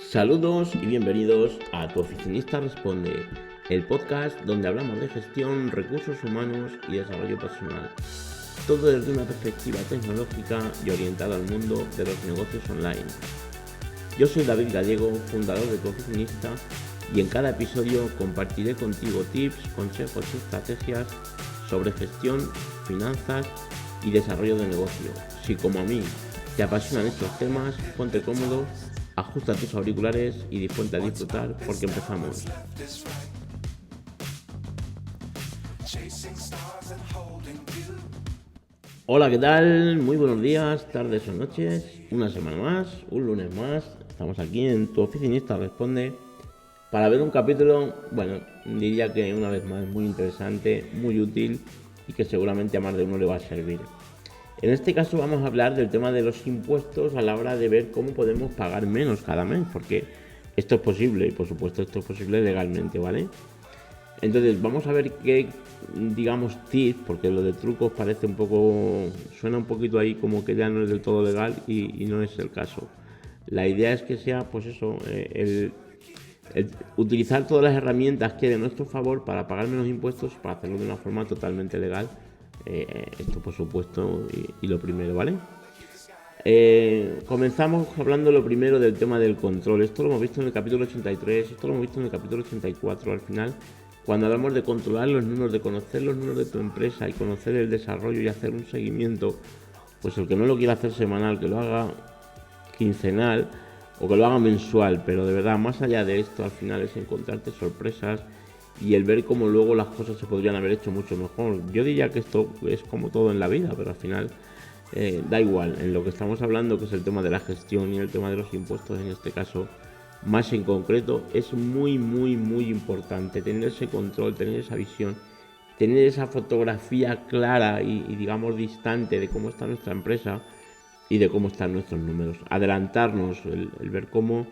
Saludos y bienvenidos a Tu Oficinista Responde, el podcast donde hablamos de gestión, recursos humanos y desarrollo personal. Todo desde una perspectiva tecnológica y orientada al mundo de los negocios online. Yo soy David Gallego, fundador de Tu Oficinista, y en cada episodio compartiré contigo tips, consejos y estrategias sobre gestión, finanzas y desarrollo de negocio. Si como a mí te apasionan estos temas, ponte cómodo, ajusta tus auriculares y disponte a disfrutar porque empezamos. Hola, ¿qué tal? Muy buenos días, tardes o noches. Una semana más, un lunes más. Estamos aquí en Tu Oficinista Responde para ver un capítulo, diría que una vez más muy interesante, muy útil y que seguramente a más de uno le va a servir. En este caso vamos a hablar del tema de los impuestos a la hora de ver cómo podemos pagar menos cada mes, porque esto es posible y por supuesto esto es posible legalmente, ¿vale? Entonces vamos a ver qué, digamos, tips, porque lo de trucos parece un poco, suena un poquito ahí como que ya no es del todo legal y no es el caso. La idea es que sea, pues eso, el utilizar todas las herramientas que hay a nuestro favor para pagar menos impuestos y para hacerlo de una forma totalmente legal. Esto por supuesto y lo primero, ¿vale? Comenzamos hablando lo primero del tema del control. Esto lo hemos visto en el capítulo 83, esto lo hemos visto en el capítulo 84. Al final, cuando hablamos de controlar los números, de conocer los números de tu empresa y conocer el desarrollo y hacer un seguimiento, pues el que no lo quiera hacer semanal, que lo haga quincenal o que lo haga mensual, pero de verdad, más allá de esto, al final es encontrarte sorpresas y el ver cómo luego las cosas se podrían haber hecho mucho mejor. Yo diría que esto es como todo en la vida, pero al final da igual. En lo que estamos hablando, que es el tema de la gestión y el tema de los impuestos en este caso, más en concreto, es muy importante tener ese control, tener esa visión, tener esa fotografía clara y digamos distante de cómo está nuestra empresa y de cómo están nuestros números. Adelantarnos, el ver cómo,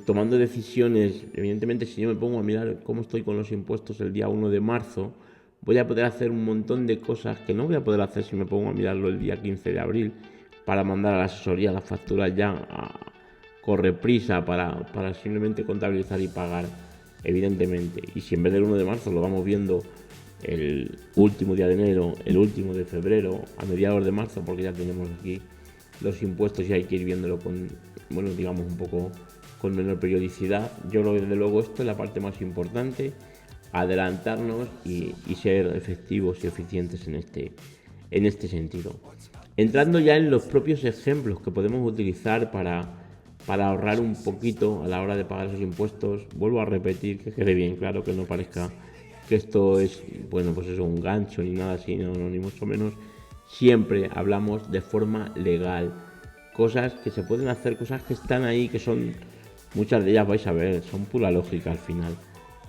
tomando decisiones, evidentemente si yo me pongo a mirar cómo estoy con los impuestos el día 1 de marzo, voy a poder hacer un montón de cosas que no voy a poder hacer si me pongo a mirarlo el día 15 de abril para mandar a la asesoría las facturas ya a correprisa para simplemente contabilizar y pagar, evidentemente. Y si en vez del 1 de marzo lo vamos viendo el último día de enero, el último de febrero, a mediados de marzo, porque ya tenemos aquí los impuestos y hay que ir viéndolo con, digamos un poco con menor periodicidad. Yo creo que desde luego esto es la parte más importante, adelantarnos y ser efectivos y eficientes en este sentido. Entrando ya en los propios ejemplos que podemos utilizar para ahorrar un poquito a la hora de pagar esos impuestos, vuelvo a repetir, que quede bien claro, que no parezca que esto es, pues eso, un gancho ni nada así, no, ni mucho menos. Siempre hablamos de forma legal, cosas que se pueden hacer, cosas que están ahí, que son, muchas de ellas vais a ver, son pura lógica al final,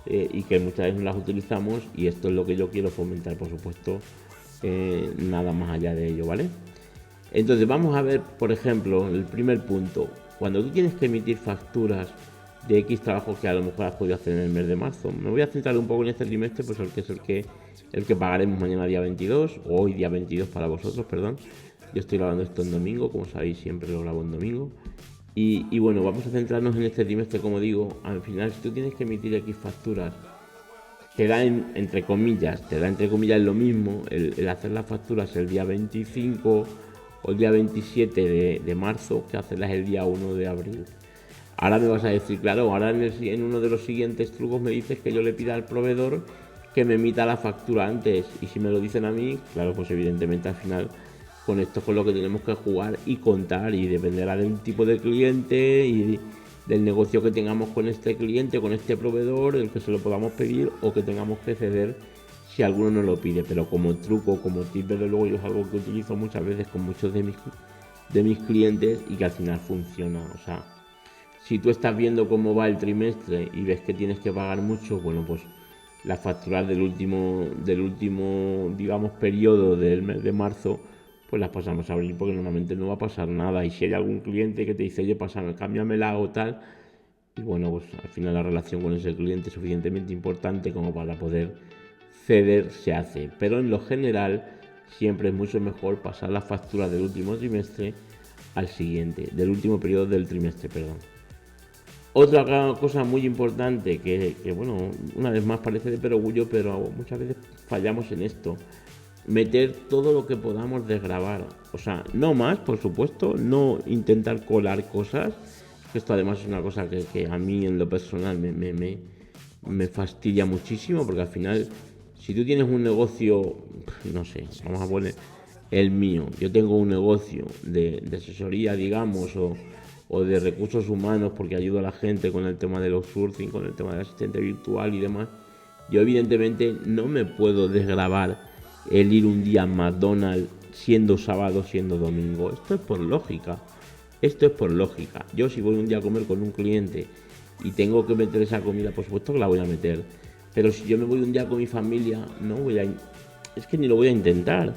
y que muchas veces no las utilizamos, y esto es lo que yo quiero fomentar, por supuesto, nada más allá de ello, ¿vale? Entonces vamos a ver, por ejemplo, el primer punto. Cuando tú tienes que emitir facturas de X trabajos que a lo mejor has podido hacer en el mes de marzo, me voy a centrar un poco en este trimestre, pues el que es el que pagaremos mañana día 22, o hoy día 22 para vosotros, perdón. Yo estoy grabando esto en domingo, como sabéis siempre lo grabo en domingo. Y bueno, vamos a centrarnos en este trimestre, como digo. Al final, si tú tienes que emitir X facturas, te da entre comillas lo mismo el hacer las facturas el día 25 o el día 27 de marzo que hacerlas el día 1 de abril. Ahora me vas a decir, claro, ahora en uno de los siguientes trucos me dices que yo le pida al proveedor que me emita la factura antes, y si me lo dicen a mí, claro, pues evidentemente al final con esto es con lo que tenemos que jugar y contar, y dependerá del tipo de cliente y del negocio que tengamos con este cliente, con este proveedor, el que se lo podamos pedir o que tengamos que ceder si alguno nos lo pide. Pero como truco, como tip, desde luego yo es algo que utilizo muchas veces con muchos de mis clientes y que al final funciona. O sea, si tú estás viendo cómo va el trimestre y ves que tienes que pagar mucho, bueno, pues las facturas del último, digamos, periodo del mes de marzo, pues las pasamos a abril, porque normalmente no va a pasar nada. Y si hay algún cliente que te dice, oye, pásame, cámbiamela o tal, y bueno, pues al final la relación con ese cliente es suficientemente importante como para poder ceder, se hace. Pero en lo general siempre es mucho mejor pasar las facturas del último trimestre al siguiente, del último periodo del trimestre, perdón. Otra cosa muy importante bueno, una vez más parece de perogrullo, pero muchas veces fallamos en esto. Meter todo lo que podamos desgravar. O sea, no más, por supuesto, no intentar colar cosas. Esto además es una cosa que a mí en lo personal me fastidia muchísimo, porque al final, si tú tienes un negocio, no sé, vamos a poner el mío, yo tengo un negocio de asesoría, digamos, o de recursos humanos, porque ayudo a la gente con el tema del outsourcing, con el tema del asistente virtual y demás. Yo evidentemente no me puedo desgravar el ir un día a McDonald's siendo sábado, siendo domingo. Esto es por lógica. Esto es por lógica. Yo si voy un día a comer con un cliente y tengo que meter esa comida, por supuesto que la voy a meter. Pero si yo me voy un día con mi familia, no voy a... Es que ni lo voy a intentar.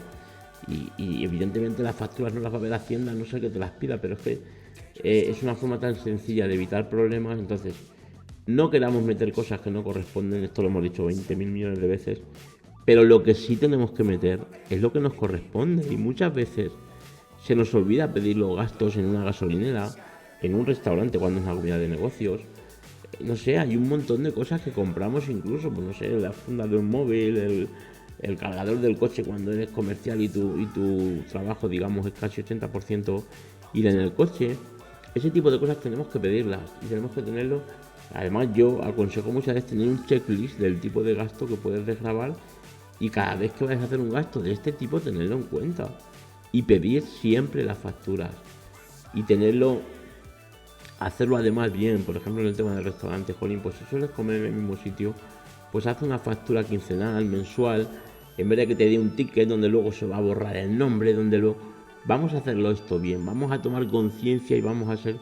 Y evidentemente las facturas no las va a ver Hacienda, no sé que te las pida, pero es que es una forma tan sencilla de evitar problemas. Entonces, no queramos meter cosas que no corresponden, esto lo hemos dicho 20.000 millones de veces, pero lo que sí tenemos que meter es lo que nos corresponde. Y muchas veces se nos olvida pedir los gastos en una gasolinera, en un restaurante cuando es una comida de negocios. No sé, hay un montón de cosas que compramos incluso, pues no sé, la funda de un móvil, el cargador del coche cuando eres comercial y tu trabajo, digamos, es casi 80% ir en el coche. Ese tipo de cosas tenemos que pedirlas y tenemos que tenerlo. Además, yo aconsejo muchas veces tener un checklist del tipo de gasto que puedes desgravar y cada vez que vayas a hacer un gasto de este tipo tenerlo en cuenta y pedir siempre las facturas y tenerlo, hacerlo además bien. Por ejemplo, en el tema del restaurante, jolín, pues si sueles comer en el mismo sitio, pues haz una factura quincenal, mensual, en vez de que te dé un ticket donde luego se va a borrar el nombre, donde luego... Vamos a hacerlo esto bien, vamos a tomar conciencia y vamos a ser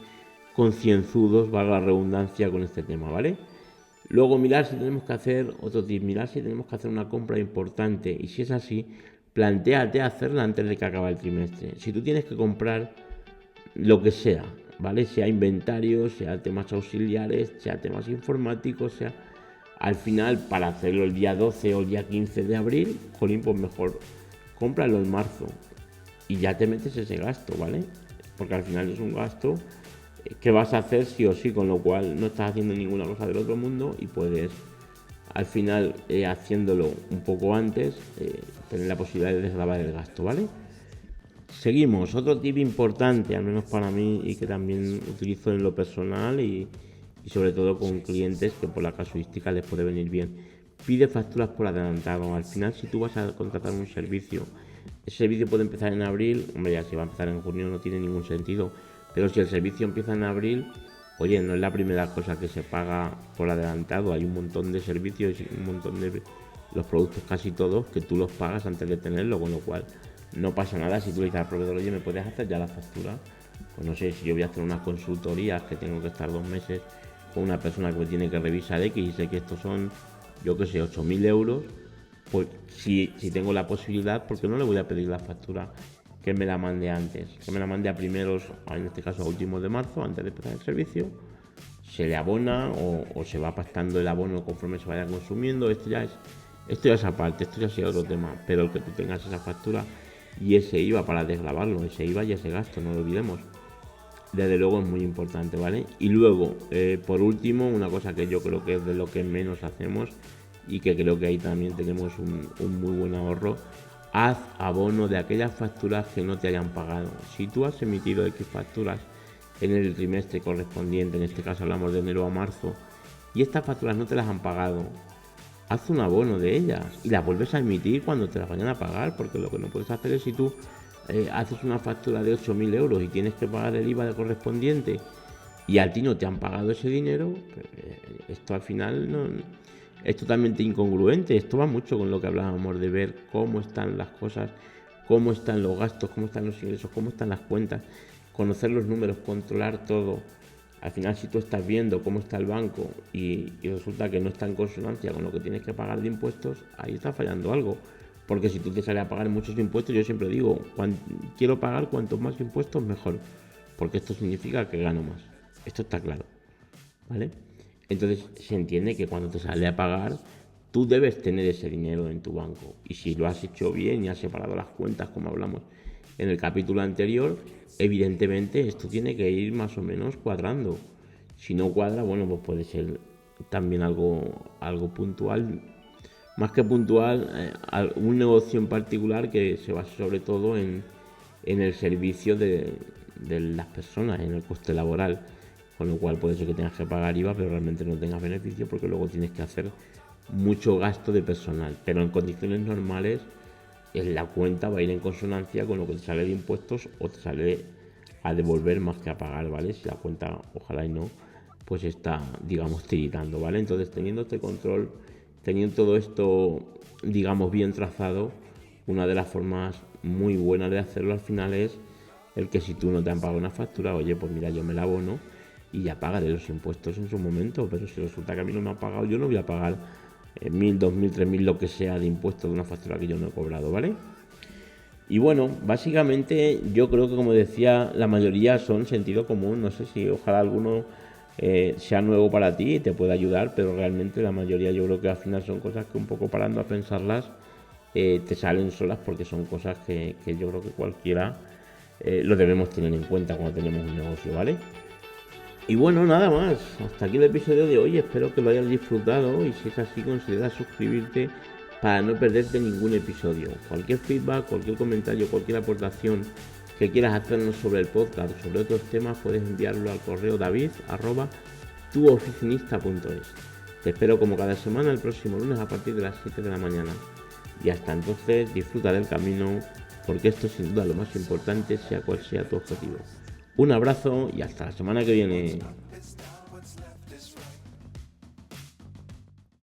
concienzudos, valga la redundancia, con este tema, ¿vale? Luego mirar si tenemos que hacer, otro tip, mirar si tenemos que hacer una compra importante y si es así, plantéate hacerla antes de que acabe el trimestre. Si tú tienes que comprar lo que sea, ¿vale? Sea inventario, sea temas auxiliares, sea temas informáticos, sea... Al final, para hacerlo el día 12 o el día 15 de abril, jolín, pues mejor cómpralo en marzo y ya te metes ese gasto, ¿vale? Porque al final es un gasto que vas a hacer sí o sí, con lo cual no estás haciendo ninguna cosa del otro mundo y puedes al final haciéndolo un poco antes tener la posibilidad de desgravar el gasto, ¿vale? Seguimos, otro tip importante, al menos para mí, y que también utilizo en lo personal y sobre todo con clientes que por la casuística les puede venir bien. Pide facturas por adelantado. Al final, si tú vas a contratar un servicio, ese servicio puede empezar en abril, hombre, ya si va a empezar en junio no tiene ningún sentido, pero si el servicio empieza en abril, oye, no es la primera cosa que se paga por adelantado. Hay un montón de servicios y un montón de los productos, casi todos, que tú los pagas antes de tenerlo, con lo cual no pasa nada si tú le dices al proveedor, oye, ¿me puedes hacer ya la factura? Pues no sé, si yo voy a hacer unas consultorías que tengo que estar 2 meses con una persona que me tiene que revisar X y sé que estos son, yo que sé, 8.000 euros, pues si tengo la posibilidad, ¿por qué no le voy a pedir la factura que me la mande antes? Que me la mande a primeros, en este caso a últimos de marzo, antes de empezar el servicio, se le abona o se va pactando el abono conforme se vaya consumiendo. Esto ya es aparte, esto ya sería otro tema, pero el que tú tengas esa factura y ese IVA para desgravarlo, ese IVA y ese gasto, no lo olvidemos. Desde luego es muy importante, ¿vale? Y luego, por último, una cosa que yo creo que es de lo que menos hacemos y que creo que ahí también tenemos un muy buen ahorro: haz abono de aquellas facturas que no te hayan pagado. Si tú has emitido X facturas en el trimestre correspondiente, en este caso hablamos de enero a marzo, y estas facturas no te las han pagado, haz un abono de ellas y las vuelves a emitir cuando te las vayan a pagar, porque lo que no puedes hacer es, si tú haces una factura de 8.000 euros y tienes que pagar el IVA correspondiente y a ti no te han pagado ese dinero, pues, esto al final no, es totalmente incongruente. Esto va mucho con lo que hablábamos de ver cómo están las cosas, cómo están los gastos, cómo están los ingresos, cómo están las cuentas, conocer los números, controlar todo. Al final, si tú estás viendo cómo está el banco y resulta que no está en consonancia con lo que tienes que pagar de impuestos, ahí está fallando algo. Porque si tú te sales a pagar muchos impuestos, yo siempre digo, quiero pagar cuantos más impuestos mejor, porque esto significa que gano más. Esto está claro, ¿vale? Entonces se entiende que cuando te sale a pagar, tú debes tener ese dinero en tu banco. Y si lo has hecho bien y has separado las cuentas, como hablamos en el capítulo anterior, evidentemente esto tiene que ir más o menos cuadrando. Si no cuadra, bueno, pues puede ser también algo puntual, más que puntual, un negocio en particular que se basa sobre todo en el servicio de las personas, en el coste laboral, con lo cual puede ser que tengas que pagar IVA, pero realmente no tengas beneficio porque luego tienes que hacer mucho gasto de personal, pero en condiciones normales la cuenta va a ir en consonancia con lo que te sale de impuestos o te sale a devolver más que a pagar, ¿vale? Si la cuenta, ojalá y no, pues está, digamos, tiritando, ¿vale? Entonces, teniendo este control, teniendo todo esto, digamos, bien trazado, una de las formas muy buenas de hacerlo al final es el que si tú no te han pagado una factura, oye, pues mira, yo me la abono y ya pagaré los impuestos en su momento, pero si resulta que a mí no me ha pagado, yo no voy a pagar 1.000, 2.000, 3.000, lo que sea de impuestos de una factura que yo no he cobrado, ¿vale? Y bueno, básicamente yo creo que como decía, la mayoría son sentido común, no sé si ojalá alguno sea nuevo para ti y te pueda ayudar, pero realmente la mayoría yo creo que al final son cosas que un poco parando a pensarlas te salen solas porque son cosas que yo creo que cualquiera lo debemos tener en cuenta cuando tenemos un negocio, ¿vale? Y bueno, nada más. Hasta aquí el episodio de hoy. Espero que lo hayas disfrutado y si es así, considera suscribirte para no perderte ningún episodio. Cualquier feedback, cualquier comentario, cualquier aportación que quieras hacernos sobre el podcast o sobre otros temas, puedes enviarlo al correo david@tuoficinista.es. Te espero como cada semana el próximo lunes a partir de las 7 de la mañana. Y hasta entonces, disfruta del camino, porque esto es sin duda lo más importante, sea cual sea tu objetivo. Un abrazo y hasta la semana que viene.